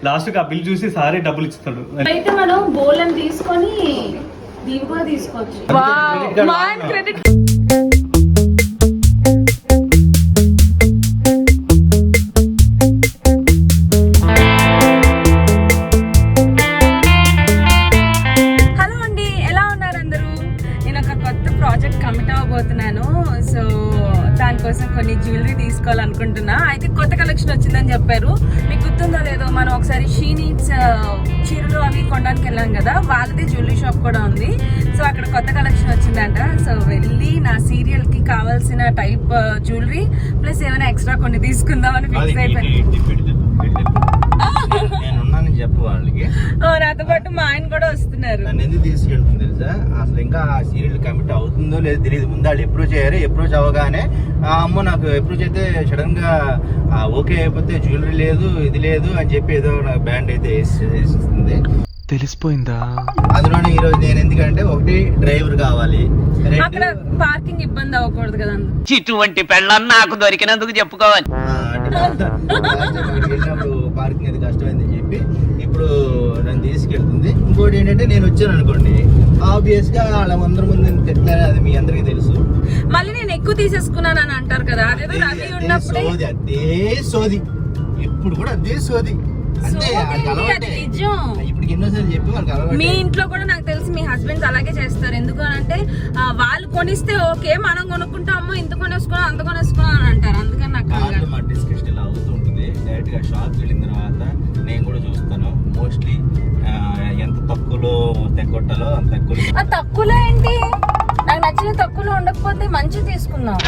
Last కి ఆ bill చూసి సారే డబ్బులు ఇస్తాడు. అయితే మనం బోలం తీసుకొని దీని కూడా తీసుకోవచ్చు. హలో అండి, ఎలా ఉన్నారు అందరూ? నేను ఒక కొత్త ప్రాజెక్ట్ కమిట్ అవ్వబోతున్నాను. సో దానికోసం కొన్ని జ్యువెలరీ తీసుకోవాలనుకుంటున్నా. అయితే కొత్త కలెక్షన్ వచ్చిందని చెప్పారు. మీకు గుర్తుందో లేదో, మనం ఒకసారి షీ నీడ్స్ చీరలు అవి కొనడానికి వెళ్ళాం కదా, వాళ్ళది జ్యువెలరీ షాప్ కూడా ఉంది. సో అక్కడ కొత్త కలెక్షన్ వచ్చిందంట. సో వెళ్ళి నా సీరియల్ కి కావాల్సిన టైప్ జ్యువెలరీ ప్లస్ ఏమైనా ఎక్స్ట్రా కొన్ని తీసుకుందామని ఫిక్స్ అయిపోయింది. చెప్పు వాళ్ళకి, నాతో పాటు మా ఆయన కూడా వస్తున్నారు. నన్ను ఎందుకు తీసుకెళ్తుంది తెలుసా? అసలు ఇంకా ఆ సీరియల్ కమిట్ అవుతుందో లేదో తెలియదు. ముందు వాళ్ళు అప్రోచ్ అయ్యారు. అప్రోచ్ అవ్వగానే అమ్మో నాకు అప్రోచ్ అయితే సడన్ గా ఓకే అయిపోతే జ్యువెలరీ లేదు ఇది లేదు అని చెప్పి ఏదో నాకు బ్యాండ్ అయితే వేసిస్తుంది. తెలిసిపోయిందా? అందులోనే ఈ రోజు నేను ఎందుకంటే ఒకటి డ్రైవర్ కావాలి, అక్కడ పార్కింగ్ ఇబ్బంది అవ్వకూడదు కదా. ఇటువంటి పెళ్ళని నాకు దొరికినందుకు చెప్పుకోవాలి. వెళ్ళినప్పుడు పార్కింగ్ అది కష్టమైందని చెప్పి ఇప్పుడు నన్ను తీసుకెళ్తుంది. ఇంకోటి ఏంటంటే నేను వచ్చాను అనుకోండి, ఆబ్వియస్ గా వాళ్ళ అందరి ముందు తిట్టాలి, అది మీ అందరికి తెలుసు. మళ్ళీ నేను ఎక్కువ తీసేసుకున్నాను అని అంటారు కదా. అదే సోది ఎప్పుడు కూడా అదే సోది. ఇప్పుడు ఎన్నోసార్లు చెప్పి వాళ్ళకి మీ ఇంట్లో కూడా నాకు తెలిసి మీ హస్బెండ్స్ అలాగే చేస్తారు. ఎందుకు అంటే వాళ్ళు కొనిస్తే ఓకే, మనం కొనుక్కుంటాము, ఇంత కొనేసుకున్నాం అంత కొనేసుకున్నాం అని అంటారు. అందుకని నాకు మా డిస్కషన్ ఇలా అవుతూ ఉంటుంది. డైరెక్ట్ గా షాప్ వెళ్ళిన తర్వాత నేను కూడా చూస్తాను. మోస్ట్లీ ఎంత తక్కువలో తెగొట్టాలో అంత తక్కువలో ఏంటి, నాకు నచ్చిన తక్కువలో ఉండకపోతే మంచి తీసుకుందాం.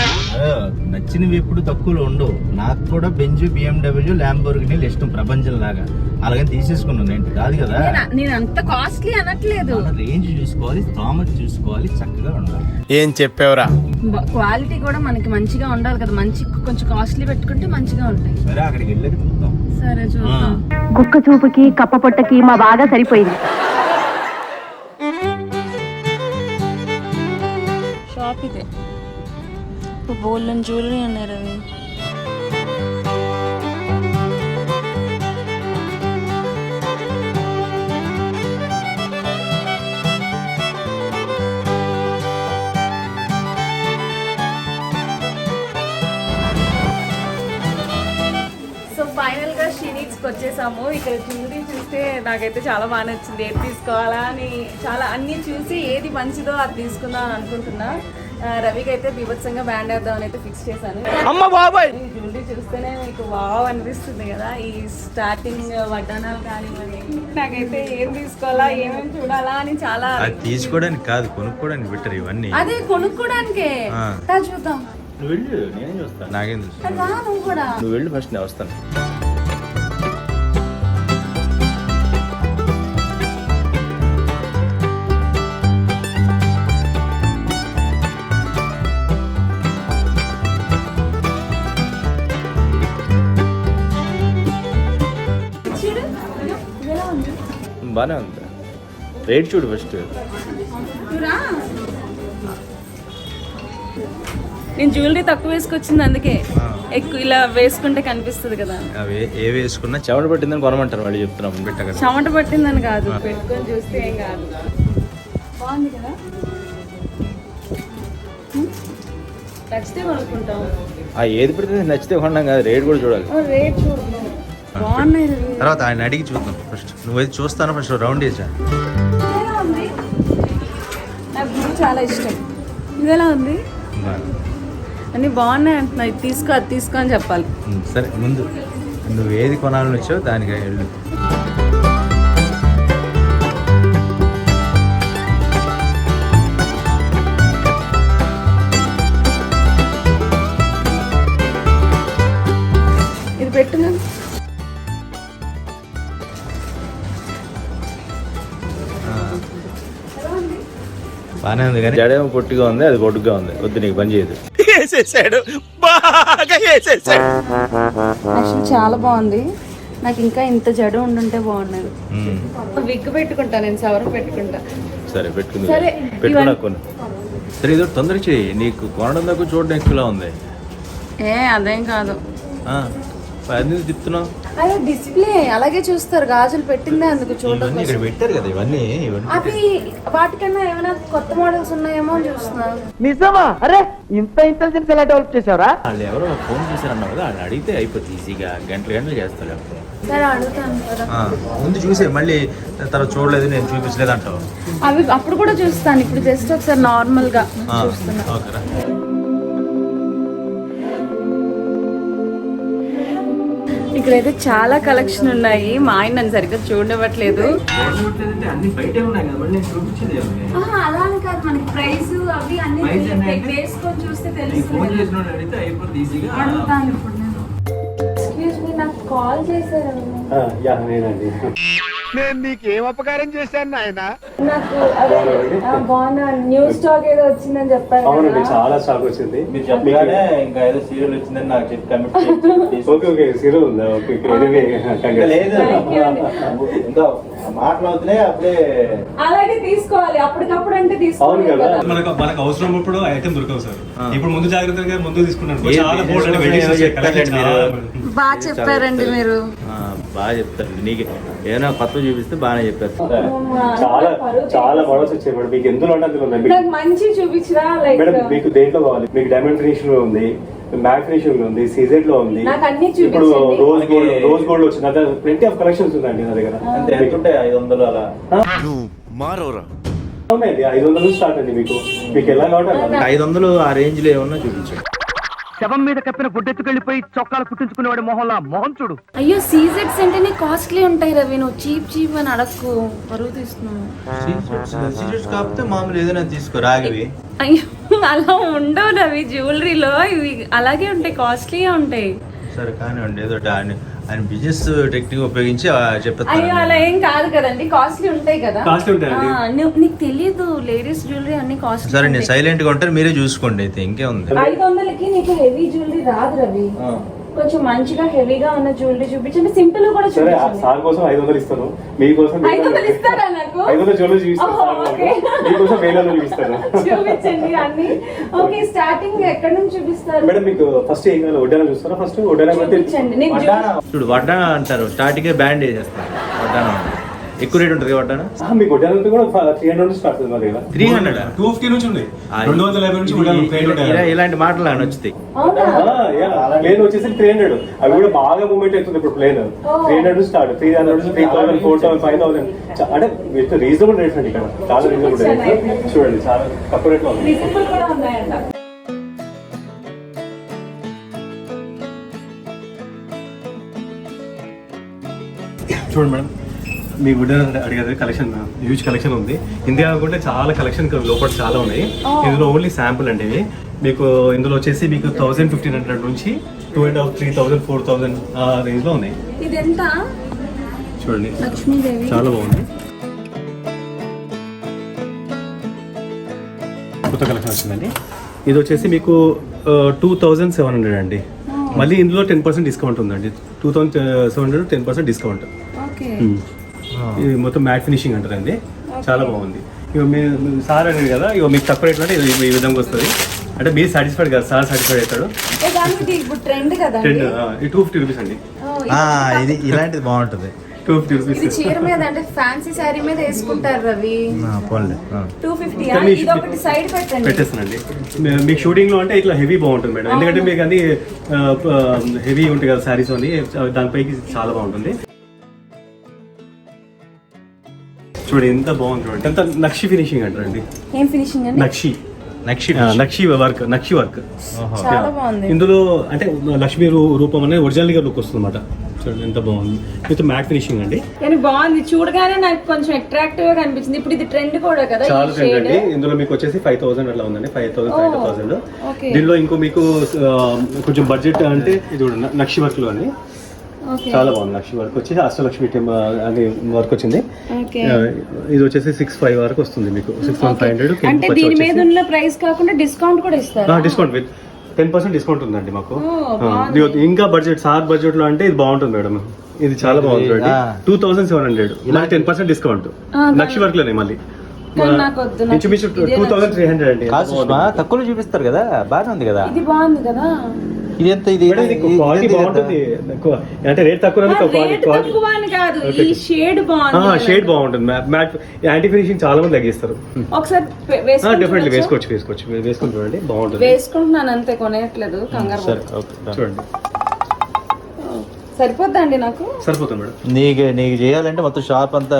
నచ్చినవి ఎప్పుడు తక్కువలో ఉండవు. నాకు కూడా బెంజ్, BMW, ల్యాంబోర్గిని ఇష్టం ప్రపంచం లాగా. అలాగని తీసేసుకున్నాను ఏంటి కాదు కదా. నేను అంత కాస్ట్లీ అనట్లేదు. రేంజ్ చూసుకోవాలి, స్థామత చూసుకోవాలి, చక్కగా ఉండాలి. ఏం చెప్పావురా? క్వాలిటీ కూడా మనకి మంచిగా ఉండాలి కదా. మంచి కొంచెం కాస్ట్లీ పెట్టుకుంటే మంచిగా ఉంటాయి. సరే అక్కడికి వెళ్ళేది చూద్దాం. సరే చూద్దాం. కుక్క చూపుకి కప్ప పొట్టకి మా బాగా సరిపోయింది. షాప్ ఇదే. బోల్డెన్ జ్యువెలరీ ఉన్నాయి రవి. సో ఫైనల్ గా షీనీడ్స్కి వచ్చేసాము. ఇక్కడ జ్యువెలరీ చూస్తే నాకైతే చాలా బాగా నచ్చింది. ఏది తీసుకోవాలా అని చాలా అన్ని చూసి ఏది మంచిదో అది తీసుకుందాం అని అనుకుంటున్నా. రవికి అయితే బీభత్సంగా బ్యాండ్ వేద్దామని అయితే ఫిక్స్ చేశాను. ఈ జ్యువెలరీ చూస్తేనే మీకు వావ్ అనిపిస్తుంది కదా. ఈ స్టార్టింగ్ వడ్డానాలు కానివ్వండి, నాకైతే ఏం తీసుకోవాలా ఏమేమి చూడాలా అని చాలా. తీసుకోవడానికి కాదు, కొనుక్కోవడానికి బెటర్ ఇవన్నీ. అదే కొనుక్కోడానికే చూద్దాం. నువ్వు వెళ్ళు, నేనే చూస్తాను. నాకేం తెలుసు? నువ్వు కూడా నువ్వు వెళ్ళు ఫస్ట్, నేను వస్తాను. బానే ఉంది. రేట్ చూడు ఫస్ట్. నేను జ్యువెలరీ తక్కువ వేసుకొచ్చింది, అందుకే ఎక్కువ ఇలా వేసుకుంటే కనిపిస్తుంది కదా. అవి ఏ వేసుకున్నా చెమట పట్టిందని కొనమంటారు వాళ్ళు, చెప్తున్నాం పెట్టగా. చెమట పట్టిందని కాదు, పెట్టుకొని చూస్తే ఏం కాదు. బాగుంది కదా, నచ్చితే కొనుక్కుంటాం. ఏది పడితే నచ్చితే కొన్నాం కదా, రేట్ కూడా చూడాలి. రేట్ చూడండి, బాగున్నాయి. తర్వాత ఆయన అడిగి చూద్దాం. ఫస్ట్ నువ్వైతే చూస్తాను, ఫస్ట్ రౌండ్ వేసా. నాకు బ్లూ చాలా ఇష్టం. ఇది ఎలా ఉంది? అన్నీ బాగున్నాయి అంటున్నా. ఇది తీసుకో అది తీసుకో అని చెప్పాలి. సరే ముందు నువ్వు ఏది కొనాలని వచ్చావు దానికి వెళ్ళు. ఇది పెట్టున్నాను. బాగానే ఉంది కానీ జడేమో పొట్టిగా ఉంది, అది పొట్టుగా ఉంది. వద్దు, నీకు పని చేయదు. వేసేసాడు, బాగా వేసేసాడు. యాక్చువల్లీ చాలా బాగుంది. నాకు ఇంకా ఇంత జడ ఉండుంటే బాగున్నది. విగ్ పెట్టుకుంటా, నేను సవరం పెట్టుకుంటా. సరే పెట్టుకుంది, సరే పెట్టుకున్నా కొన్ని. సరే ఇదో తొందర చేయి, నీకు కొనడం దాకా చూడడం ఎక్కువలా ఉంది. అదేం కాదు. అది తిప్పుతున్నావు అదే డిస్ప్లే అలాగే చూస్తారు, గాజులు పెట్టిందే అందుకు చూడడం ఇవన్నీ ఇక్కడ పెట్టారు కదా ఇవన్నీ అవి వాటికన్నా ఏమైనా కొత్త మోడల్స్ ఉన్నాయేమో అని చూస్తున్నా. నిజమా? అరే ఇంత ఇంటెలిజెన్స్ ఎలా డెవలప్ చేసావరా? వాళ్ళు ఎవరో నాకు ఫోన్ చేశారన్నావు కదా, వాళ్ళు అడిగితే అయిపోతుంది ఈజీగా, గంటలు చేస్తారు. సరే అడుగుతాను కదా. ముందు చూసే మళ్ళీ తర్వాత చూడలేదు నేను చూపించలేదు అంటావు. అవి అప్పుడు కూడా చూస్తాను, ఇప్పుడు జస్ట్ ఒకసారి నార్మల్ గా చూస్తున్నా. ఓకేరా. ఇక్కడైతే చాలా కలెక్షన్ ఉన్నాయి, మా ఆయన నన్ను సరిగ్గా చూడవట్లేదు. అలా అని కాదు, మనకి ప్రైస్ అవి అన్ని వేసుకొని చూస్తే తెలుస్తుంది. అడుగుతాను ఇప్పుడు నేను. ఎక్స్క్యూజ్ మీ, నాకు కాల్ చేశారు. నేను నీకేం అపకారం చేశాను నాయన? నాకు అదే బాగున్నా, న్యూ స్టాక్ ఏదో వచ్చిందని చెప్పారు. అవునండి, చాలా స్టాక్ వచ్చింది. మీరు చెప్పగానే ఇంకా ఏదో సీరియల్ వచ్చిందని నాకు చెప్పి కమిట్ ఓకే ఓకే, సీరియల్ ఉందా? ఓకే, లేదు ఇంకా మాట్లాడుతున్నాయి అప్పుడే. అలాగే తీసుకోవాలి, అప్పటికప్పుడు అంటే తీసుకోవాలి కదా. మనకు అవసరం ఇప్పుడు ఐటమ్ దొరకవు సార్. ఇప్పుడు ముందు జాగ్రత్తగా ముందు తీసుకున్నాను. బాగా చెప్పారండి మీరు. బాగా చెప్తారు, నీకు ఏమైనా కొత్త చూపిస్తే బాగానే చెప్పారు. చాలా చాలా మోడల్స్ వచ్చాయి మేడం. మీకు ఎందులో అంటే అందులో ఉన్నాయి. నాకు మంచి చూపించరా? లైక్ మేడం మీకు దేంట్లో కావాలి? మీకు డైమండ్ ఫినిషింగ్ లో ఉంది, మ్యాట్ ఫినిషింగ్ లో ఉంది, సీజెడ్ లో ఉంది. నాకు అన్ని ఇప్పుడు చూపించండి. రోజ్ గోల్డ్ వచ్చింది, ప్lenty ఆఫ్ కలెక్షన్స్ ఉందండి నా దగ్గర. అంతే ఎంతుంటాయి? 500 అలా అవునండి, 500 నుంచి స్టార్ట్ అండి. మీకు ఎలా కావాలి? 500 ఆ రేంజ్ లో ఏమన్నా చూపించండి. శవం మీద కప్పిన గుడ్డెత్తుకెళ్ళిపోయి చొక్కాలు కుట్టించుకునేవాడి మొహంలా మొహం చూడు. అయ్యో సీజెడ్స్ అంటేనే కాస్ట్లీ ఉంటాయి రవి, నువ్వు చీప్ అని అడక్కు, పరువు తీస్తున్నావు. సీరియస్ కాకపోతే మామూలు ఏదైనా తీసుకో, రాగివి. అయ్యో అలా ఉండవు రవి, జ్యువెలరీలో ఇవి అలాగే ఉంటాయి, కాస్ట్లీగా ఉంటాయి. సరే కానివ్వండి, ఏదో ఆయన బిజినెస్ టెక్నిక్ ఉపయోగించి చెప్తాను. అయ్యో అలా ఏం కాదు కదండి, కాస్ట్లీ ఉంటాయి కదా. కాస్ట్లీ ఉంటాయండి. నీకు తెలియదు, లేడీస్ జ్యువెలరీ అన్ని కాస్ట్లీ. సరే నేను సైలెంట్ గా ఉంటాను, మీరే చూసుకోండి అయితే. ఇంకేముంది? 500కి నీకు హెవీ జ్యువెలరీ రాదు రవి, కొంచెం మంచిగా హెవీగా ఉన్న జ్యువెలరీ చూపించండి, సింపుల్ కూడా సరే, చూపించండి. సార్ కోసం 500 ఇస్తాను, మీకోసం 500 ఇస్తారా నాకు? 500 జ్యువెలరీ చూపిస్తాను, మీకోసం 1000 చూపిస్తాను. చూపించండి అన్ని. ఓకే, స్టార్టింగ్ ఎక్కడ నుంచి చూపిస్తారు మేడం మీకు ఫస్ట్ ఏం కావాలి? వడ్డానం చూస్తారా? ఫస్ట్ వడ్డానం చూపించండి. నేను చూడు వడ్డాన అంటారు, స్టార్టింగ్ బ్యాండ్ వేసేస్తారు. వడ్డాన ఎక్కువ రేట్ ఉంటుంది వడ్డాన. మీకు వడ్డానం కూడా 300 నుంచి స్టార్ట్ అవుతుంది మా దగ్గర. 300 250 నుంచి ఉంది, 250 నుంచి ఇలాంటి మాటలు అని వచ్చాయి. ప్లేన్ వచ్చేసి 300, అవి కూడా బాగా మూవ్మెంట్ అవుతుంది ఇప్పుడు. ప్లేన్ 300 స్టార్ట్, 300 నుంచి 3000, 4000, 5000, అంటే రీజనబుల్ రేట్స్ అండి ఇక్కడ, చాలా రీజనబుల్ రేట్స్. చూడండి చాలా తక్కువ రేట్లో ఉంది. సింపుల్ కూడా ఉన్నాయంట. చూడండి మేడం, మీ వుడ్ అడిగారు కలెక్షన్, హ్యూజ్ కలెక్షన్ ఉంది. ఇండియా కాకుండా చాలా కలెక్షన్ లోపల చాలా ఉన్నాయి. ఇందులో ఓన్లీ శాంపుల్ అండి ఇవి. మీకు ఇందులో వచ్చేసి మీకు 1500 నుంచి 2,500, 3,000, 4,000 ఆ రేంజ్ లో ఉన్నాయి. ఇది ఎంత? చూడండి లక్ష్మీదేవి చాలా బాగుంది. కొత్త కలెక్షన్ వచ్చిందండి. ఇది వచ్చేసి మీకు 2,700 అండి. మళ్ళీ ఇందులో 10% డిస్కౌంట్ ఉందండి. 2,700 10% డిస్కౌంట్. ఓకే, ఇది మొత్తం మ్యాట్ ఫినిషింగ్ అంటారండి, చాలా బాగుంది. ఇక మీరు సార్ అనేది కదా, ఇక మీకు తక్కువ రేట్లో అంటే ఈ విధంగా వస్తుంది. అంటే మీరు సాటిస్ఫైడ్ కదా, సార్ సాటిస్ఫైడ్ అవుతాడు. ఇప్పుడు ట్రెండ్ కదా. ట్రెండ్ 250 రూపీస్ అండి. ఇది ఇలాంటిది బాగుంటుంది. 250 రూపీస్. ఇది చీర మీద అంటే ఫ్యాన్సీ శారీ మీద వేసుకుంటారు రవి. పోన్లే 250. ఇది ఒకటి సైడ్ పెట్టండి. పెట్టేస్తానండి. మీకు షూటింగ్ లో అంటే ఇట్లా హెవీ బాగుంటుంది మేడం, ఎందుకంటే మీకు అన్ని హెవీ ఉంటాయి కదా శారీస్ అని, దానిపైకి చాలా బాగుంటుంది. చూడండి ఎంత బాగుంది, చూడండి ఎంత నక్షి ఫినిషింగ్ అంటారండి. ఏం ఫినిషింగ్ అండి? నక్షి వర్క్ చాలా బాగుంది. ఇందులో అంటే లక్ష్మీ రూపం అనేది ఒరిజినల్ గా లుక్ వస్తుంది అన్నమాట. చూడండి ఎంత బాగుంది, విత్ మ్యాట్ ఫినిషింగ్ అండి. కానీ బాగుంది, చూడగానే నాకు కొంచెం అట్రాక్టివ్ గా కనిపించింది. ఇప్పుడు ఇది ట్రెండ్ కూడా కదా, చాలా ట్రెండ్ అండి. ఇందులో మీకు వచ్చేసి 5,000 అట్లా ఉందండి, 5,000, 5,000. దీనిలో ఇంకో మీకు కొంచెం బడ్జెట్ అంటే ఇది చూడండి నక్షి వర్క్ లో అండి, చాలా బాగుంది. లక్ష్మి వర్క్ వచ్చి అష్టలక్ష్మి అని వర్క్ వచ్చింది. ఇది వచ్చేసి 6,500 వరకు వస్తుంది మీకు, 6,500. అంటే దీని మీద ఉన్న ప్రైస్ కాకుండా డిస్కౌంట్ కూడా ఇస్తారు. డిస్కౌంట్ విత్ 10% డిస్కౌంట్ ఉందండి మాకు. ఇంకా బడ్జెట్ సార్ బడ్జెట్ లో అంటే ఇది బాగుంటుంది మేడం. ఇది చాలా బాగుంది చూడండి, 2,700 ఇలా 10% డిస్కౌంట్ లక్ష్మి వర్క్ లోనే. మళ్ళీ ఇంచుమించు 2,300 అండి. తక్కువ చూపిస్తారు కదా, బాగానే ఉంది కదా. ఇది బాగుంది కదా. ఇది ఎంత ఇది మేడం, ఇది క్వాలిటీ బాగుంటుంది. అంటే రేట్ తక్కువ రేట్ తక్కువ అని కాదు, ఈ షేడ్ బాగుంది. షేడ్ బాగుంటుంది. మ్యాట్ యాంటీ ఫినిషింగ్ చాలా మంది తగ్గిస్తారు. ఒకసారి డెఫినెట్లీ వేసుకొని చూడండి, బాగుంటుంది. వేసుకుంటున్నాను అంతే, కొనేయట్లేదు, కంగారు సరే పడకు. ఓకే చూడండి సరిపోద్దండి నాకు. సరిపోతుంది మేడం. నీకు చేయాలంటే మొత్తం షాప్ అంతా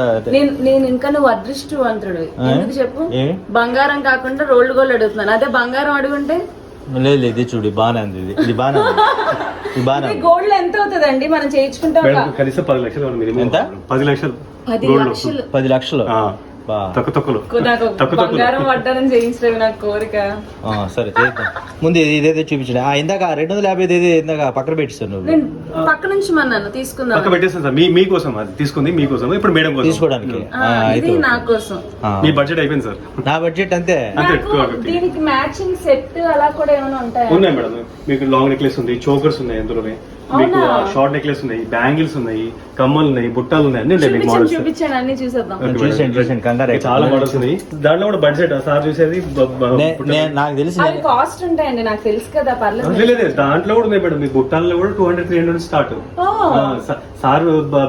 నేను ఇంకా నువ్వు అదృష్టవంతుడు. ఎందుకు చెప్పు? ఏ? బంగారం కాకుండా రోల్డ్ గోల్డ్ అడుగుతున్నాను. అదే బంగారం అడుగుంటే లేదు ఇది చూడు బాగానే ఉంది. ఇది బాగానే ఉంది. ఇది బాగానే ఉంది. గోల్డ్ లో ఎంత అవుతుందండి మనం చేయించుకుంటాం? మేడం కనీసం 10 లక్షలు మినిమం. ఎంత? 10 లక్షలు. 10 లక్షలు. 10 లక్షలు తక్కువ. నాకు బంగారం పడ్డానని చేయించలేదు నాకు కోరిక. సరే చేద్దాం. ముందు ఇదేదో చూపించండి. ఇందాక 250 ఇందాక పక్కన పెట్టిస్తాను నువ్వు. నేను పక్క నుంచి మన్నాను తీసుకుందాం. పక్క పెట్టేస్తాను సార్. మీకోసం అది తీసుకుంది మీకోసం, ఇప్పుడు మేడం కోసం తీసుకోవడానికి ఇది నా కోసం. మీ బడ్జెట్ అయిపోయింది సార్. నా బడ్జెట్ అంతే. నాకు దీనికి మ్యాచింగ్ సెట్ అలా కూడా ఏమైనా ఉంటాయా? ఉన్నాయి మేడం. మీకు లాంగ్ నెక్లెస్ ఉంది, చోకర్స్ ఉన్నాయి, అందులోనే మీకు షార్ట్ నెక్లెస్ ఉన్నాయి, బ్యాంగిల్స్ ఉన్నాయి, కమ్మలు ఉన్నాయి, బుట్టాలు ఉన్నాయి, అన్ని ఉన్నాయి మీకు మోడల్స్. చూపించండి, అన్ని చూసేద్దాం. చూసాను కంగారు. చాలా మోడల్స్ ఉన్నాయి. దాంట్లో కూడా బడ్జెట్ సార్ చూసేది నాకు తెలిసి అవి కాస్ట్ ఉంటాయండి, నాకు తెలుసు కదా, పర్లేదు. లేదు దాంట్లో కూడా ఉన్నాయి మేడం. మీ బుట్టాల్లో కూడా 200-300 స్టార్ట్. సార్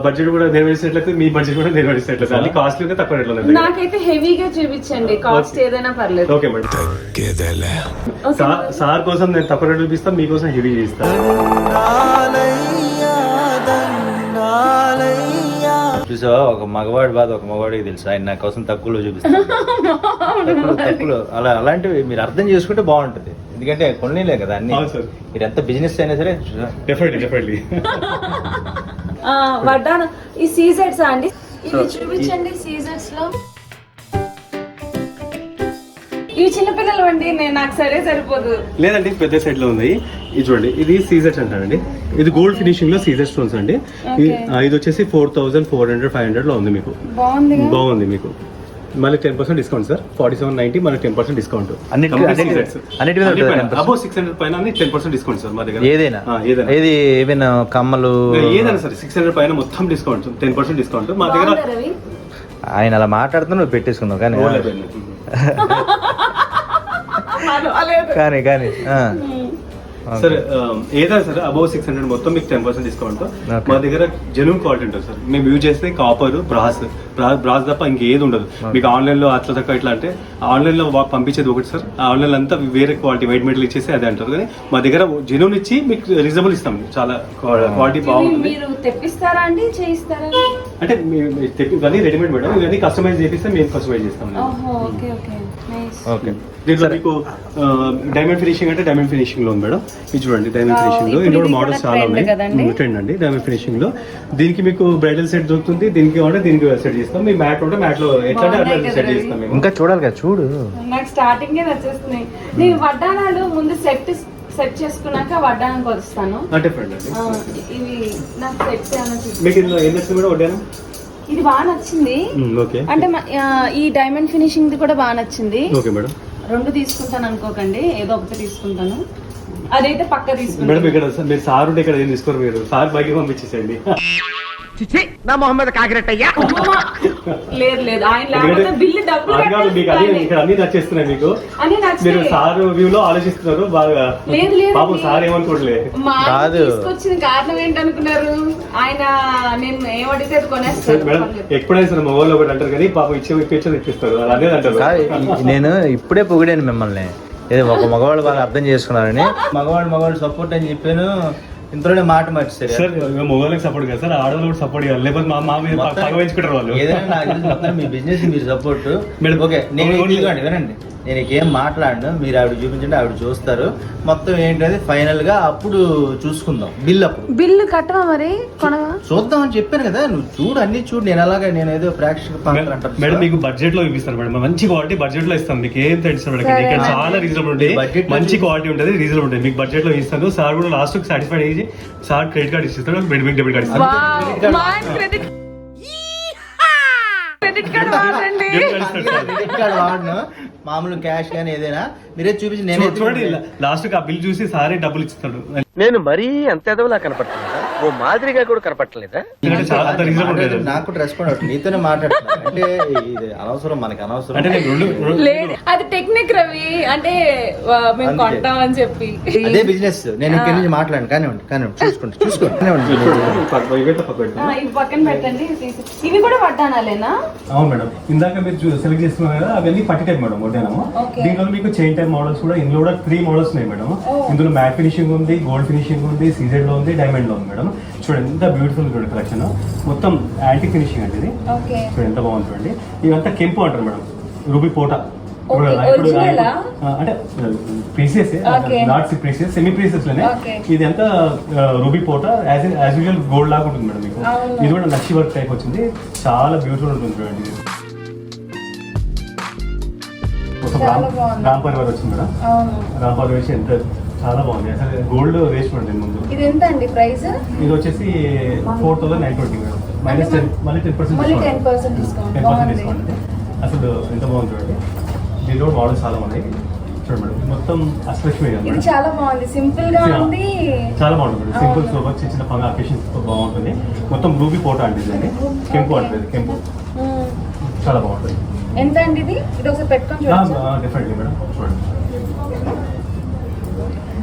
బడ్జెట్ కూడా నెరవేర్చేట్లయితే మీ బడ్జెట్ కూడా నెరవేర్చేట్లేదు. అన్ని కాస్ట్లీ తక్కువ రేట్లో ఉన్నాయి. నాకైతే హెవీగా చూపించండి, కాస్ట్ ఏదైనా పర్లేదు. Okay madam. సార్ కోసం నేను తక్కువ రేట్లు చూపిస్తాను, మీకోసం హెవీ చేస్తాను. చూసావా, ఒక మగవాడి బాధ ఒక మగవాడికి తెలుసు. ఆయన నా కోసం తక్కువలో చూపిస్తాను. తక్కువలో అలాంటివి మీరు అర్థం చేసుకుంటే బాగుంటుంది. ఎందుకంటే కొనలే కదా అన్ని. మీరు ఎంత బిజినెస్ అయినా సరే డెఫినెట్లీ వడ్డాను. ఈ సీజెట్స్ అండి, ఇవి చూపించండి. సీజెట్స్ లో ఇవి చిన్నపిల్లలు అండి, నాకు సరిపోదు. లేదండి, పెద్ద సెట్ లో ఉంది. ఇది చూడండి, ఇది సీజర్స్ అంటారండి. ఇది గోల్డ్ ఫినిషింగ్ లో సీజర్ స్టోన్స్ అండి. ఇది వచ్చేసి 4400-500 లో ఉంది మీకు. బాగుంది మీకు. మళ్ళీ 10% డిస్కౌంట్ సార్. 4790 మనకి 10% డిస్కౌంట్. అబో 600 పైన 10% డిస్కౌంట్ సార్ మా దగ్గర. ఏదైనా కమ్మలు ఏదైనా సరే 600 పైన మొత్తం డిస్కౌంట్, 10% డిస్కౌంట్ మా దగ్గర. ఆయన అలా మాట్లాడుతూ నువ్వు పెట్టేసుకున్నావు కానీ సార్ ఏదైనా సరే అబౌవ్ 600 మొత్తం మీకు 10% డిస్కౌంట్. మా దగ్గర జెన్యూన్ క్వాలిటీ ఉంటుంది సార్. మేము యూజ్ చేస్తే కాపర్, బ్రాస్ తప్ప ఇంకేది ఉండదు. మీకు ఆన్లైన్ లో అట్లా తక్కువ ఇట్లా అంటే ఆన్లైన్ లో పంపించేది ఒకటి సార్. ఆన్లైన్ లో అంతా వేరే క్వాలిటీ వైట్ మెటీరియల్ ఇచ్చేసి అదే అంటారు. కానీ మా దగ్గర జెన్యూన్ ఇచ్చి మీకు రీజనబుల్ ఇస్తాం. చాలా క్వాలిటీ బాగుంటుంది. తెప్పిస్తారా అండి, చేయిస్తారా? అంటే ఇవన్నీ రెడీమేడ్ మేడం. ఇవన్నీ కస్టమైజ్ చేపిస్తే మేము కస్టమైజ్ చేస్తాం. ఓకే. దీంట్లో మీకు డైమండ్ ఫినిషింగ్ అంటే డైమండ్ ఫినిషింగ్ లో ఉంది మేడం. ఇది చూడండి డైమండ్ ఫినిషింగ్ లో. ఇందులో మోడల్స్ చాలా ఉన్నాయి. ట్రెండ్ అండి డైమండ్ ఫినిషింగ్ లో. దీనికి మీకు బ్రైడల్ సెట్ దొరుకుతుంది. దీనికి అంటే దీనికి సెట్ చేస్తాం. మీ మ్యాట్ ఉంటే మ్యాట్ లో ఎట్లా సెట్ చేస్తాం. ఇంకా చూడాలి కదా, చూడు. నాకు స్టార్టింగ్ నచ్చేస్తున్నాయి. నేను వడ్డానాలు ముందు సెట్ చేసుకున్నాక వడ్డానానికి వస్తాను. ఇవి నాకు సెట్ మీకు ఇందులో ఏం నచ్చింది మేడం? వడ్డానం ఇది బాగా నచ్చింది. అంటే ఈ డైమండ్ ఫినిషింగ్ కూడా బాగా నచ్చింది. Okay madam. 2 తీసుకుంటాను అనుకోకండి, ఏదో ఒకటి తీసుకుంటాను. అదైతే పక్క తీసుకుంటాను మేడం. ఇక్కడ మీరు సార్ ఉంటే ఇక్కడ ఏం తీసుకోరు. మీరు సార్ బయటికి పంపించేసేయండి. నా మొహమ్మద్ కాకిరెట్టయ్యా. లేదు ఆయన లేకపోతే బిల్లు డబ్బులు ఇక్కడ అన్ని నచ్చేస్తున్నాయి మీకు. మీరు సార్ వ్యూ లో ఆలోచిస్తున్నారు బాగా. పాపం సార్ ఏమనుకోవట్లే. తీసుకొచ్చిన కారణం ఏంటనుకున్నారు? ఆయన నేను ఏమడితే కొనేస్తాను. మేడం ఎప్పుడైనా సరే మగవాళ్ళు ఒకటి అంటారు కానీ పాపం ఇచ్చేది ఇప్పిస్తారు. అదే అంటారు. నేను ఇప్పుడే పొగిడాను మిమ్మల్ని, ఏదో ఒక మగవాళ్ళు బాగా అర్థం చేసుకున్నారని. మగవాళ్ళు సపోర్ట్ అని చెప్పాను. ఇంతలోనే మాట మార్చారు సార్. మొగోళ్ళకి సపోర్ట్ కదా సార్, ఆడవాళ్ళు కూడా సపోర్ట్ చేయాలి. లేకపోతే మా మీద పగవేయించుకుంటారు వాళ్ళు. ఏదైనా నాకు తెలిసి మొత్తం మీ బిజినెస్ మీరు సపోర్ట్. ఓకే, వినండి, నేను ఏం మాట్లాడను. మీరు ఆవిడ చూపించండి, ఆవిడ చూస్తారు. మొత్తం ఏంటది ఫైనల్ గా అప్పుడు చూసుకుందాం. బిల్లు కట్టవా మరి కొనవా చూద్దాం అని చెప్పాను కదా. నువ్వు చూడు, అన్ని చూడు. నేను ఏదో ప్రేక్షక పాత్ర అంటారు మేడం. మీకు బడ్జెట్ లో ఇప్పిస్తారు మేడం. మంచి క్వాలిటీ బడ్జెట్ లో ఇస్తాం. మీకు ఏం తెలుసు మేడం, ఇక్కడ చాలా రీజనబుల్ ఉంటాయి. మంచి క్వాలిటీ ఉంటుంది, రీజనబుల్ ఉంటుంది. మీకు బడ్జెట్ లో ఇస్తాను. సార్ కూడా లాస్ట్ సాటిస్ఫైడ్ అయ్యి సార్ క్రెడిట్ కార్డ్ ఇచ్చిస్తాడు. డెబిట్ కార్డ్ ఇస్తాను. క్రెడిట్ కార్డ్ వాడండి. క్రెడిట్ కార్డ్ వాడను, మామూలు క్యాష్ కానీ ఏదైనా మీరే చూపించి. నేను చూడండి లాస్ట్ ఆ బిల్ చూసి సారే డబ్బులు ఇస్తాడు. నేను మరీ అంత ఎదవలా కనపడుతున్నా. ఓ మాదిరిగా కూడా కనపట్టలేదా? ఎందుకంటే చాలా అంత రీజనబుల్ ఉంటుంది. నాకు కూడా రెస్పాండ్ అవుతుంది, నీతోనే మాట్లాడుతున్నా అంటే ఇది అనవసరం, మనకి అనవసరం. అంటే నేను రెండు లేదు అది టెక్నిక్ రవి, అంటే మేము అందుకే. కొంటాం అని చెప్పి. అదే బిజినెస్. నేను ఇక్కడి నుంచి మాట్లాడాను. కానివ్వండి చూసుకోండి. ఇవైతే పక్క పెడతాను. ఇవి పక్కన పెట్టండి. ఇవి కూడా వడ్డానాలేనా? అవును మేడం, ఇందాక మీరు సెలెక్ట్ చేసుకున్నారు కదా, అవన్నీ పట్టి టైప్ మేడం వడ్డానము. Okay. దీంట్లో మీకు చైన్ టైప్ మోడల్స్ కూడా, ఇందులో కూడా 3 మోడల్స్ ఉన్నాయి మేడం. ఇందులో మ్యాట్ ఫినిషింగ్ ఉంది, గోల్డ్ ఫినిషింగ్ ఉంది, సీజెడ్ లో ఉంది, డైమండ్ లో ఉంది మేడం. చూడండి ఎంత బ్యూటిఫుల్ చూడండి కలెక్షన్, మొత్తం యాంటిక్ ఫినిషింగ్ అంటే ఇది. ఓకే. చూడండి ఎంత బాగుంది చూడండి. ఇదంతా కెంపు అంటారు మేడం, రూబీ పోటా. Okay, original ఆ? అంటే pieces, Okay. Not pieces, semi pieces లోనే. Okay. ఇది అంతా రూబీ పోటా యాజ్ యూజువల్ గోల్డ్ లాగా ఉంటుంది మేడం మీకు. అవును. ఇది కూడా నక్షి వర్క్ టైప్ వచ్చింది, చాలా బ్యూటిఫుల్ ఉంటుంది చూడండి. ఇది ఒక చాలా బాగుంది. రామ్ పరివార్ వచ్చింది మేడం. అవును. రామ్ పరివార్ వచ్చి ఎంత చాలా బాగుంది అసలు, గోల్డ్ వేస్ట్ పడుతుంది ముందు. ఇది ఎంత అండి ప్రైస్? ఇది వచ్చేసి 4,920 మేడం, మైనస్ 10 మళ్ళీ 10% మళ్ళీ డిస్కౌంట్. 10% డిస్కౌంట్. 10% బాగుంది. డిస్కౌంట్ అండి. అసలు ఎంత బాగుంది చూడండి. దీంట్లో మోడల్స్ చాలా ఉన్నాయి చూడండి మేడం. ఇది మొత్తం అష్టలక్ష్మి కదా ఇది మేడం. చాలా బాగుంది, సింపుల్ గా ఉంది. చాలా బాగుంటుంది మేడం, సింపుల్ సూపర్, చిన్న చిన్న పంగ అకేషన్స్ బాగుంటుంది. మొత్తం రూబీ పోటా అండి ఇది, కెంపు అంటుంది, కెంపు చాలా బాగుంటుంది. ఎంత అండి ఇది? ఇది ఒకసారి పెట్టుకొని చూడండి. డెఫినెట్లీ మేడం చూడండి.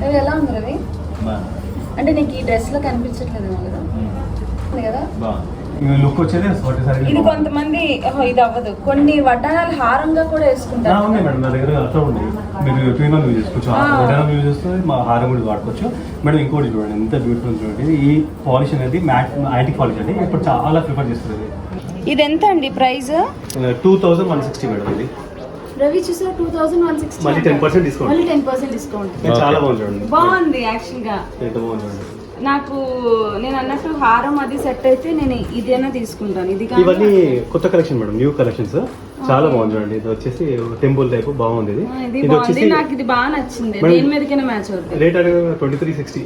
ఇది ఎలా ఉంది రవి? అంటే నీకు ఈ డ్రెస్ లో కనిపించట్లేదు కదా? ఉంది కదా? ఇవి లుక్ వచ్చేది ఒకటిసారి ఇది కొంతమంది ఇది అవ్వదు, కొన్ని వడ్డానాలు హారంగా కూడా వేసుకుంటారు. ఉన్నాయి మేడం, నా దగ్గర అట్లా ఉన్నాయి. మీరు 2-in-1 యూజ్ చేసుకోవచ్చు, వడ్డానం యూజ్ చేస్తుంది, మా హారం కూడా వాడుకోవచ్చు మేడం. ఇంకోటి చూడండి ఎంత బ్యూటిఫుల్ చూడండి. ఈ పాలిష్ అనేది మ్యాట్ యాంటిక్ పాలిష్ అండి, ఇప్పుడు చాలా ప్రిఫర్ చేస్తుంది. ఇది ఎంత అండి ప్రైస్? 2,160 మేడం. ఇది రవి చూసా 2,160. మళ్ళీ 10% డిస్కౌంట్. మళ్ళీ 10% డిస్కౌంట్. చాలా బాగుంది చూడండి. బాగుంది యాక్చువల్ గా. ఎంత బాగుంది చూడండి. నాకు నేను అన్నట్టు హారం అది సెట్ అయితే నేను ఇదేనా తీసుకుంటాను. ఇది కాదు. ఇవన్నీ కొత్త కలెక్షన్ మేడం, న్యూ కలెక్షన్స్ చాలా బాగుంది చూడండి. ఇది వచ్చేసి టెంపుల్ టైప్ బాగుంది. ఇది ఇది ఇది బాగుంది, వచ్చేసి నాకు ఇది బాగా నచ్చింది. మేడం, దేని మీదకైనా మ్యాచ్ అవుతుంది. రేట్ అడిగి 2360,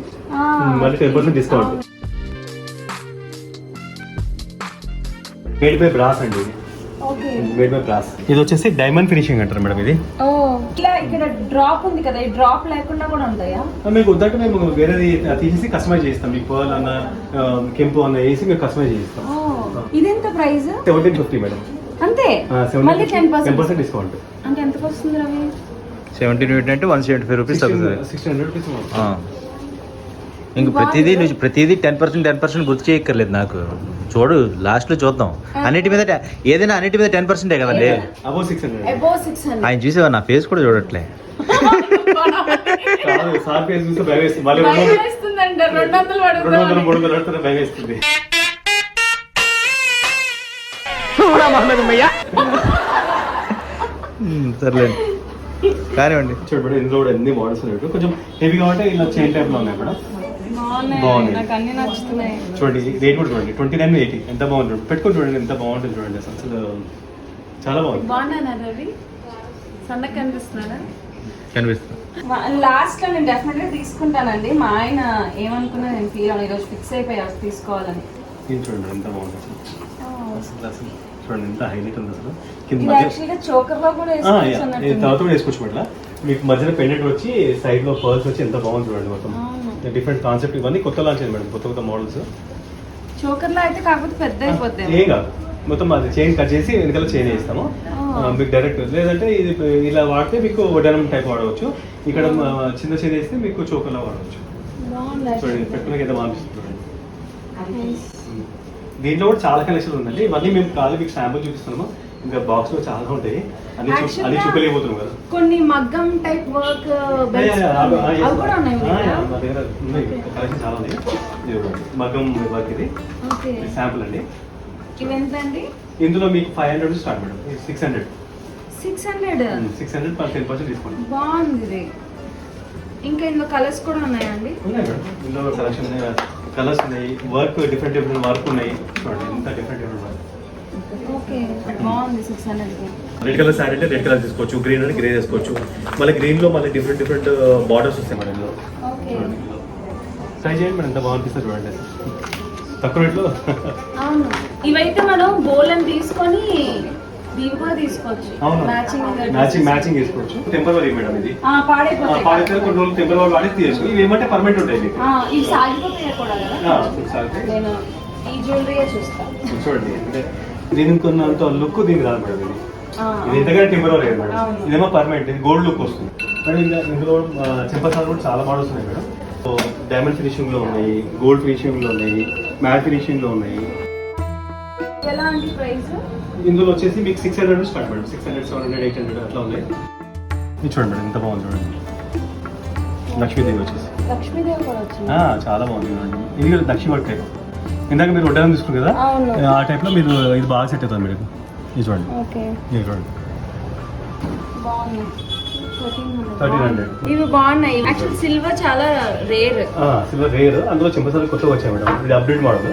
మళ్ళీ 10% డిస్కౌంట్. మేడ్ బై బ్రాస్ అండి ఇది. ఓకే. Made by brass. ఇది వచ్చేసి డైమండ్ ఫినిషింగ్ అంటారు మేడం. ఇది ఓ ఇలా ఇక్కడ డ్రాప్ ఉంది కదా, ఈ డ్రాప్ లేకుండా కూడా ఉంటాయా? మీకు వద్దంటే మేము వేరేది తీసేసి కస్టమైజ్ చేస్తాం. మీకు పర్ల్ అన్న కెంపు అన్న వేసి మేము కస్టమైజ్ చేస్తాం. ఇదెంత ప్రైస్? 1750 మేడం. అంతే. మళ్ళీ 10% డిస్కౌంట్. అంటే ఎంత వస్తుంది రవి? 17 అంటే 175 రూపీస్ తగ్గుతుంది. 1600 రూపీస్. ఇంక ప్రతిదీ 10% గుర్తు చేయక్కర్లేదు నాకు. చూడు లాస్ట్ లో చూద్దాం. అన్నిటి మీద ఏదైనా అన్నిటి మీద 10% కదండి. అబౌవ్ 600. అబౌవ్ 600. ఆయన చూసేవా, నా ఫేస్ కూడా చూడట్లే. సార్ ఫేస్ చూస్తే భయం వేస్తుంది. మళ్ళీ భయం వేస్తుందంట. 200 200 300 పడుతున్న భయం వేస్తుంది. సర్లేండి కానివ్వండి. చూడు మేడం, ఇందులో కూడా ఎన్ని మోడల్స్ ఉన్నాయి. కొంచెం హెవీగా ఉంటే ఇలా చైన్ టైప్ లో ఉన్నాయి మేడం. బాగున్నాయి. నాకు అన్ని నచ్చుతున్నాయి. చూడండి రేట్ కూడా చూడండి, 2980. ఎంత బాగుంటుంది, పెట్టుకొని చూడండి ఎంత బాగుంటుంది చూడండి. అసలు చాలా బాగుంది. బాగున్నానా రవి? సన్నగా కనిపిస్తున్నారా? కనిపిస్తుంది. లాస్ట్ లో నేను డెఫినెట్ గా తీసుకుంటానండి. మా ఆయన ఏమనుకున్నా నేను ఫీల్ అవ్వను, ఈరోజు ఫిక్స్ అయిపోయా తీసుకోవాలని. ఇది చూడండి ఎంత బాగుంది అసలు చూడండి ఎంత హైలైట్ ఉంది అసలు. కింద ఇది యాక్చువల్ గా చోకర్ లో కూడా వేసుకోవచ్చు అన్నట్టు. తర్వాత కూడా వేసుకోవచ్చు మేడం. మీకు మధ్యలో పెండెంట్ వచ్చి సైడ్ లో పర్ల్స్ వచ్చి ఎంత బాగుంది చూడండి. మొత్తం డిఫరెంట్ కాన్సెప్ట్, ఇవన్నీ కొత్త లాంచ్ అయింది మేడం, కొత్త మోడల్స్. చోకర్ లో అయితే కాకపోతే పెద్ద అయిపోతాయి. ఏం కాదు, మొత్తం అది చైన్ కట్ చేసి వెనకాల చైన్ వేస్తాము మీకు డైరెక్ట్. లేదంటే ఇది ఇలా వాడితే మీకు వడ్డానం టైప్ వాడవచ్చు. ఇక్కడ చిన్న చైన్ వేస్తే మీకు చోకర్లో వాడవచ్చు. చూడండి పెట్టుకునే ఎంత బాగుంటుంది చూడండి. దీంట్లో కూడా చాలా కలెక్షన్ ఉందండి. ఇవన్నీ మేము కాదు మీకు శాంపుల్ చూపిస్తున్నాము. ఇంకా బాక్స్ లో చాలా ఉంటాయి, అన్ని చూపలేకపోతున్నాం కదా. కొన్ని మగ్గం టైప్ వర్క్ అవి కూడా ఉన్నాయి మా దగ్గర ఉన్నాయి, కలెక్షన్ చాలా ఉన్నాయి. మగ్గం వర్క్ ఇది శాంపుల్ అండి. ఇవి ఎంత అండి? ఇందులో మీకు 500 స్టార్ట్ మేడం. 600 600 10% డిస్కౌంట్. బాగుంది ఇది. ఇంకా ఇందులో కలర్స్ కూడా ఉన్నాయా అండి? ఉన్నాయి మేడం, ఇందులో కలెక్షన్ కలర్స్ ఉన్నాయి, వర్క్ డిఫరెంట్ వర్క్ ఉన్నాయి. చూడండి ఎంత డిఫరెంట్ వర్క్. ఓకే బాగుంది. 600. రెడ్ కలర్ శారీ అంటే రెడ్ కలర్ తీసుకోవచ్చు, గ్రీన్ అంటే గ్రే తీసుకోవచ్చు. మళ్ళీ గ్రీన్ లో మళ్ళీ డిఫరెంట్ బార్డర్స్ వస్తాయి మేడం ఇందులో. ట్రై చేయండి మేడం, ఎంత బాగుంటుంది చూడండి తక్కువ రేట్లో. అవును, ఇవైతే మనం బోల్ అని తీసుకొని దీన్ని కూడా తీసుకోవచ్చు అవును మ్యాచింగ్ వేసుకోవచ్చు. టెంపరరీ మేడం ఇది. పాడైపోతాయి పాడైతే కొన్ని రోజులు టెంపరరీ వాడి తీయచ్చు. ఇవి ఏమంటే పర్మనెంట్ ఉంటాయి మీకు. ఇవి సాగిపోతాయి కూడా కదా. సాగితే నేను ఈ జ్యువెలరీ చూస్తాను. చూడండి, అంటే దీనికి కొన్నంత లుక్ దీనికి రాదు మేడం. ఇది ఇంతగా టెంపరరీ మేడం, ఇదేమో పర్మనెంట్, ఇది గోల్డ్ లుక్ వస్తుంది. మరి ఇంకా ఇందులో చెంపసాలు కూడా చాలా మోడల్స్ ఉన్నాయి మేడం. సో డైమండ్ ఫినిషింగ్ లో ఉన్నాయి, గోల్డ్ ఫినిషింగ్ లో ఉన్నాయి, మ్యాట్ ఫినిషింగ్ లో ఉన్నాయి. ఎలా అండి ప్రైస్? ఇందులో వచ్చేసి మీకు 600 స్టార్ట్ మేడం. 600, 700, 800 అట్లా ఉన్నాయి. ఇది చూడండి మేడం, ఎంత బాగుంది చూడండి. లక్ష్మీదేవి వచ్చేసి లక్ష్మీదేవి కూడా వచ్చింది. చాలా బాగుంది చూడండి. ఇది దక్షిణ వర్క్ టైప్. ఇందాక మీరు వడ్డానం తీసుకున్నారు కదా, ఆ టైప్ లో మీరు ఇది బాగా సెట్ అవుతుంది మీకు. ఇది చూడండి, ఇది చూడండి. 1300. ఇవి బాగున్నాయి. యాక్చువల్ సిల్వర్ చాలా రేర్. సిల్వర్ రేర్, అందులో చెంపసాలు కొత్తగా వచ్చాయి మేడం. ఇది అప్డేట్ మోడల్.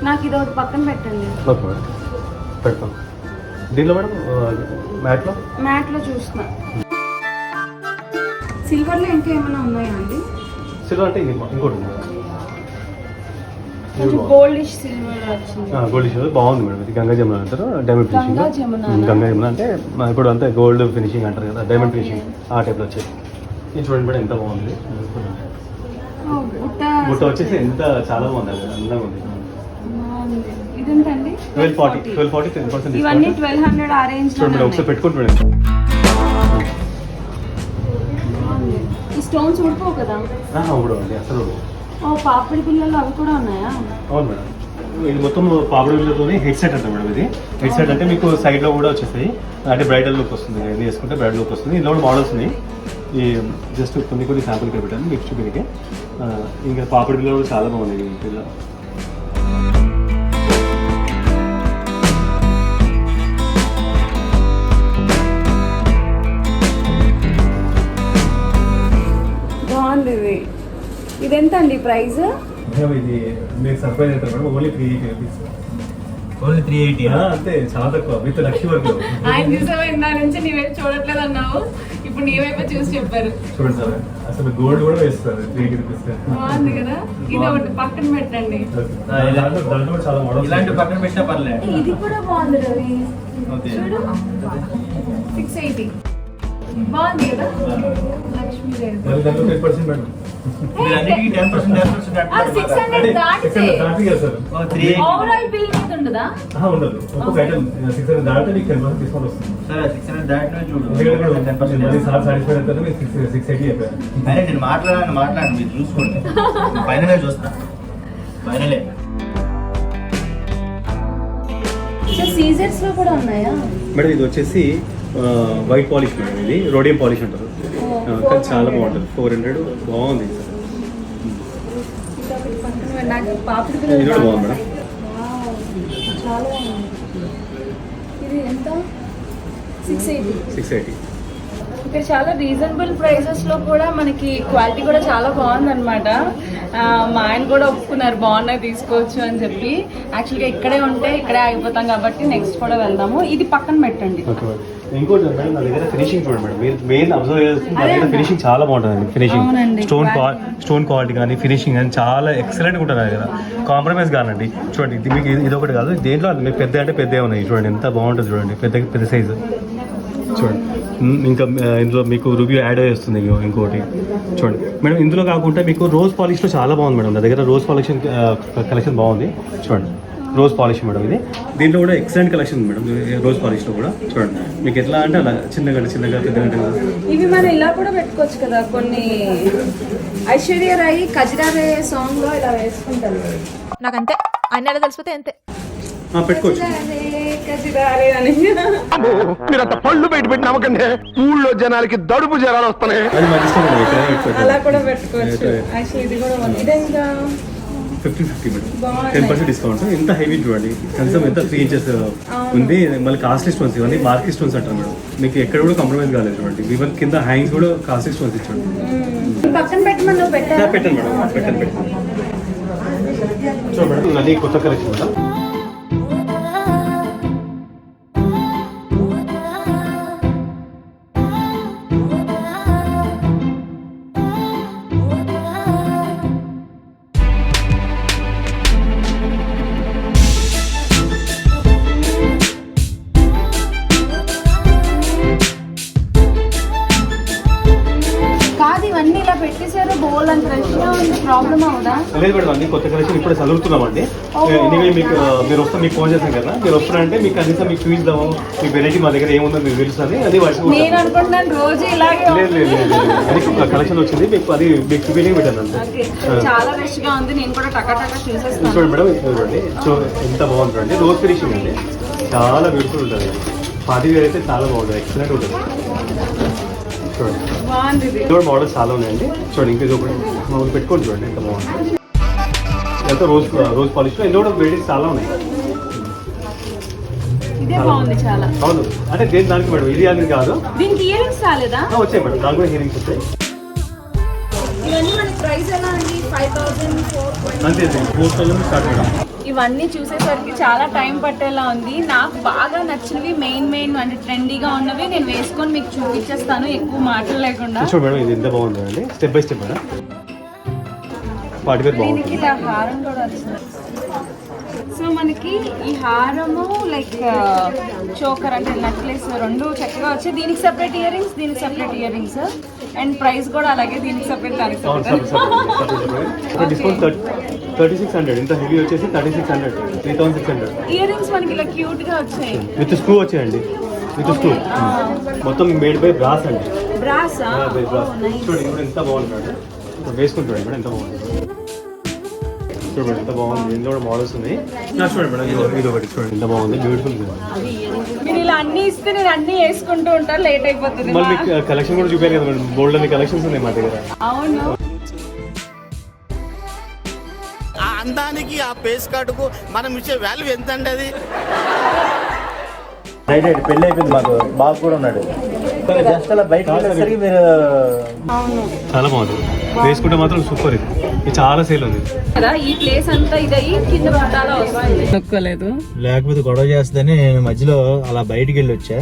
నాకు ఇది ఒకటి పక్కన పెట్టండి. ఓకే మేడం, పెడతాం. దీనిలో మేడం మ్యాట్లో చూస్తున్నా. సిల్వర్లో ఇంకా ఏమైనా ఉన్నాయా అండి? సిల్వర్ అంటే ఇది ఇంకోటి ఉంది మేడం. గోల్డిష్ సిల్వర్ వచ్చింది. గోల్డిష్ బాగుంది మేడం. ఇది గంగా జమున అంటారు, డైమండ్ ఫినిషింగ్. గంగా జమున అంటే ఇప్పుడు అంతా గోల్డ్ ఫినిషింగ్ అంటారు కదా, డైమండ్ ఫినిషింగ్ ఆ టైప్లో వచ్చేది. ఇది చూడండి మేడం, ఎంత బాగుంది. బుట్ట వచ్చేసి ఎంత చాలా బాగుంది, అందంగా ఉంది. ఇది ఎంతండి? 1240 10% ఇవన్నీ 1200 ఆ రేంజ్ లో చూడండి మేడం, ఒకసారి పెట్టుకుంటు మేడం. ఈ స్టోన్స్ ఊడిపోవు కదా? ఊడవండి, అసలు పాపిడి పిల్లలు అవి కూడా ఉన్నాయా? అవును మేడం. ఇది మొత్తం పాపిడి పిల్లలతోనే హెడ్ సెట్ అంటారు మేడం. ఇది హెడ్ సెట్ అంటే మీకు సైడ్ లో కూడా వచ్చేస్తాయి, అంటే బ్రైడల్ లుక్ వస్తుంది. ఇది వేసుకుంటే బ్రైడల్ లుక్ వస్తుంది. ఇందులో కూడా మోడల్స్ ఉన్నాయి. ఈ జస్ట్ కొన్ని శాంపుల్ ఇక్కడ పెట్టాను మీకు చూపించే. ఇంకా పాపిడి పిల్లలు కూడా చాలా బాగున్నాయి. ఈ పిల్ల బాగుంది. ఇది ఎంత అండి ప్రైస్? ఇది మీరు సర్ప్రైజ్ అవుతారు మేడం. Only 380 rupees. ఓన్లీ 380. అంతే, చాలా తక్కువ విత్ లక్ష వరకు. ఆయన చూసావా, ఇందా నుంచి నీవైపు చూడట్లేదు అన్నావు, ఇప్పుడు నీవైపు చూసి చెప్పారు. చూడండి సార్, అసలు గోల్డ్ కూడా వేస్తారు 380 రూపీస్. బాగుంది కదా. ఇది ఒకటి పక్కన పెట్టండి. దాంట్లో కూడా చాలా మోడల్స్. ఇలాంటి పక్కన పెట్టినా పర్లేదు. ఇది కూడా బాగుంది రవి, చూడు 680. బాగుంది కదా లక్ష్మీదేవి. దాంట్లో 10% మేడం. వీళ్ళన్నిటికీ 10% 600 దాటితే ఓవరాల్ బిల్ మీద ఉండదా? ఉండదు. ఒక్కొక్క ఐటమ్ 600 దాటితే మీకు 10% డిస్కౌంట్ వస్తుంది. సరే 600 దాటినా చూడు. ఎందుకంటే 10% సార్ సాటిస్ఫైడ్ అవుతారు. మీకు 680 అయిపోయారు. అరే నేను మాట్లాడాను మీరు చూసుకోండి. ఫైనలే చూస్తా, ఫైనలే. సీజర్స్ లో కూడా ఉన్నాయా మేడం? ఇది వచ్చేసి వైట్ పాలిష్ మేడం. ఇది రోడియం పాలిష్ అంటారు. కానీ చాలా బాగుంటుంది. 400 బాగుంది. పాపిడి ఇది కూడా బాగుంది మేడం. చాలా బాగుంది. ఇది ఎంత? 680. ఇక్కడ చాలా రీజనబుల్ ప్రైసెస్ లో కూడా మనకి క్వాలిటీ కూడా చాలా బాగుంది అనమాట. మా ఆయన కూడా ఒప్పుకున్నారు బాగున్నాయి తీసుకోవచ్చు అని చెప్పి. యాక్చువల్గా ఇక్కడే ఉంటే ఇక్కడే ఆగిపోతాం కాబట్టి నెక్స్ట్ కూడా వెళ్దాము. ఇది పక్కన పెట్టండి. ఇంకోటి మేడం, నా దగ్గర ఫినిషింగ్ చూడండి మేడం. మీరు మెయిన్ అబ్జర్వ్ చేస్తుంది, నా దగ్గర ఫినిషింగ్ చాలా బాగుంటుంది. ఫినిషింగ్ స్టోన్ క్వాలిటీ కానీ ఫినిషింగ్ కానీ చాలా ఎక్సలెంట్గా ఉంటుంది నా దగ్గర. కాంప్రమైజ్ కానండి. చూడండి, ఇది మీకు ఇది ఒకటి కాదు, దేంట్లో మీకు పెద్ద అంటే పెద్ద ఉన్నాయి. చూడండి ఎంత బాగుంటుంది. చూడండి పెద్ద సైజు చూడండి. ఇంకా ఇందులో మీకు రివ్యూ యాడ్ చేస్తుంది. ఇంకోటి చూడండి మేడం, ఇందులో కాకుండా మీకు రోజ్ పాలిష్లో చాలా బాగుంది మేడం. నా దగ్గర రోజ్ పాలిష్ కలెక్షన్ బాగుంది. చూడండి, రోజ్ పాలిష్ మేడం. ఇది దీంట్లో కూడా ఎక్సలెంట్ కలెక్షన్ ఉంది మేడం. రోజ్ పాలిష్లో కూడా చూడండి, మీకు ఎట్లా అంటే అలా చిన్నగా పెద్దగా. ఇవి మనం ఇలా కూడా పెట్టుకోవచ్చు కదా. కొన్ని ఐశ్వర్య రాయి కజిరారే సాంగ్ లో ఇలా వేసుకుంటారు. నాకంతే, అన్ని ఎలా తెలిసిపోతే అంతే. పెట్టుకోవచ్చు. మీరంత పళ్ళు బయట పెట్టి నమ్మకండి, ఊళ్ళో జనాలకి దడుపు జనాలు వస్తున్నాయి. అది మంచి ఇష్టం మేడం. అలా కూడా పెట్టుకోవచ్చు. యాక్చువల్లీ ఇది కూడా ఇదే ఇంకా 50 మేడం. 10% డిస్కౌంట్. ఎంత హెవీ చూడండి, కనీసం ఎంత 3 ఇంచెస్ ఉంది. మళ్ళీ కాస్ట్లీ స్టోన్స్, ఇవన్నీ మార్కెట్ స్టోన్స్ అంటారు మేడం. మీకు ఎక్కడ కూడా కాంప్రమైజ్ కాలేదు చూడండి. ఈవెన్ కింద హ్యాంగ్స్ కూడా కాస్ట్లీ స్టోన్స్ ఇచ్చాడు. పక్కన పెట్టమని పెట్టండి మేడం, పెట్టండి. చూడండి మేడం, ఇవన్నీ కొత్త కలెక్షన్ మేడం. ప్రాబ్లం అవుదా? లేదు మేడం, అన్ని కొత్త కలెక్షన్ ఇప్పుడు చదువుతున్నామండి. ఎనీవే మీకు మీరు వస్తే మీకు ఫోన్ చేశాం కదా, మీరు వస్తున్నారంటే మీకు కనీసం మీకు చూపిద్దాము, మీ వెరైటీ మా దగ్గర ఏముందో మీకు తెలుస్తుంది. అది నేను అనుకుంటున్నాను రోజు ఇలాగే లేదు లేదు లేదు అది కలెక్షన్ వచ్చింది మీకు, అది మీకు చూపించే పెట్టాను అంతే. ఓకే, చాలా ఫ్రెష్ గా ఉంది. నేను కూడా టకా చూసేస్తాను. చూడండి మేడం, చూడండి ఎంత బాగుంటుందండి. రోజ్ ఫినిషింగ్ అండి, చాలా బ్యూటిఫుల్ ఉంటుంది. పార్టీ వేర్ అయితే చాలా బాగుంటుంది, ఎక్సలెంట్ ఉంటుంది. చూడండి బాగుంది ఇది. ఇది కూడా మోడల్స్ చాలా ఉన్నాయండి. చూడండి ఇంకా ఇది ఒకటి మామూలు పెట్టుకోండి, చూడండి ఎంత బాగుంటుంది. ఎంత రోజ్ పాలిష్లో ఇందులో కూడా వెరైటీస్ చాలా ఉన్నాయి. ఇదే బాగుంది చాలా. అవును అంటే దేని దానికి మేడం, ఇది అది కాదు. దీనికి ఇయరింగ్స్ రాలేదా? వచ్చాయి మేడం, దాని కూడా హియరింగ్స్ వచ్చాయి. ఇవన్నీ మనకి ప్రైస్ ఎలా అండి? 5,000 అంతే 4,000 స్టార్ట్ మేడం. ఇవన్నీ చూసేసరికి చాలా టైం పట్టేలా ఉంది. నాకు బాగా నచ్చినవి మెయిన్ అంటే ట్రెండీగా ఉన్నవి నేను వేసుకొని మీకు చూపించేస్తాను, ఎక్కువ మాటలు లేకుండా. చూడండి మేడం, ఇది ఎంత బాగుంటుందండి, step by step madam. Party wear దీనికి బాగుంటుంది. ఇలా హారం కూడా వచ్చింది. సో మనకి ఈ హారము లైక్ చోకర్ అంటే నెక్లెస్ రెండు చక్కగా వచ్చాయి. దీనికి సెపరేట్ ఇయర్ రింగ్స్, దీనికి separate ear rings, and price కూడా అలాగే, దీనికి సెపరేట్ దానికి సెపరేట్. డిస్కౌంట్ 3600, ఇంత హెవీ వచ్చేసి 3600, 3600. ఇయర్ రింగ్స్ మనకి ఇలా క్యూట్ గా వచ్చాయి. విత్ స్క్రూ వచ్చాయండి, విత్ స్క్రూ మొత్తం మేడ్ బై బ్రాస్ అండి. బ్రాస్ చూడండి ఇప్పుడు ఎంత బాగుంటుంది, వేసుకుంటాడు మేడం, ఎంత బాగుంటుంది. చూడండి ఎంత బాగుంది, ఇందులో కూడా మోడల్స్ ఉన్నాయి. చూడండి మేడం, ఇది ఒకటి చూడండి ఎంత బాగుంది, బ్యూటిఫుల్. మీరు ఇలా అన్ని ఇస్తే నేను అన్ని వేసుకుంటూ ఉంటాను, లేట్ అయిపోతుంది. మళ్ళీ మీకు కలెక్షన్ కూడా చూపారు కదా మేడం, బోల్డ్ అన్ని కలెక్షన్స్ ఉన్నాయి మా దగ్గర. అవును, ఆ అందానికి ఆ పేస్ కార్డుకు మనం ఇచ్చే వాల్యూ ఎంత అండి అది? రైట్ పెళ్ళి అయిపోయింది మాకు, బాబు కూడా ఉన్నాడు. జస్ట్ అలా బయట వెళ్ళేసరికి మీరు చాలా బాగుంది, వేసుకుంటే మాత్రం సూపర్. ఇది చాలా సేల్ ఉంది కదా. ఈ ప్లేస్ అంతా ఇదయ్యి కింద పట్టాలా వస్తుంది. నొక్కలేదు, లేకపోతే గొడవ చేస్తుందని నేను మధ్యలో అలా బయటికి వెళ్ళి వచ్చా.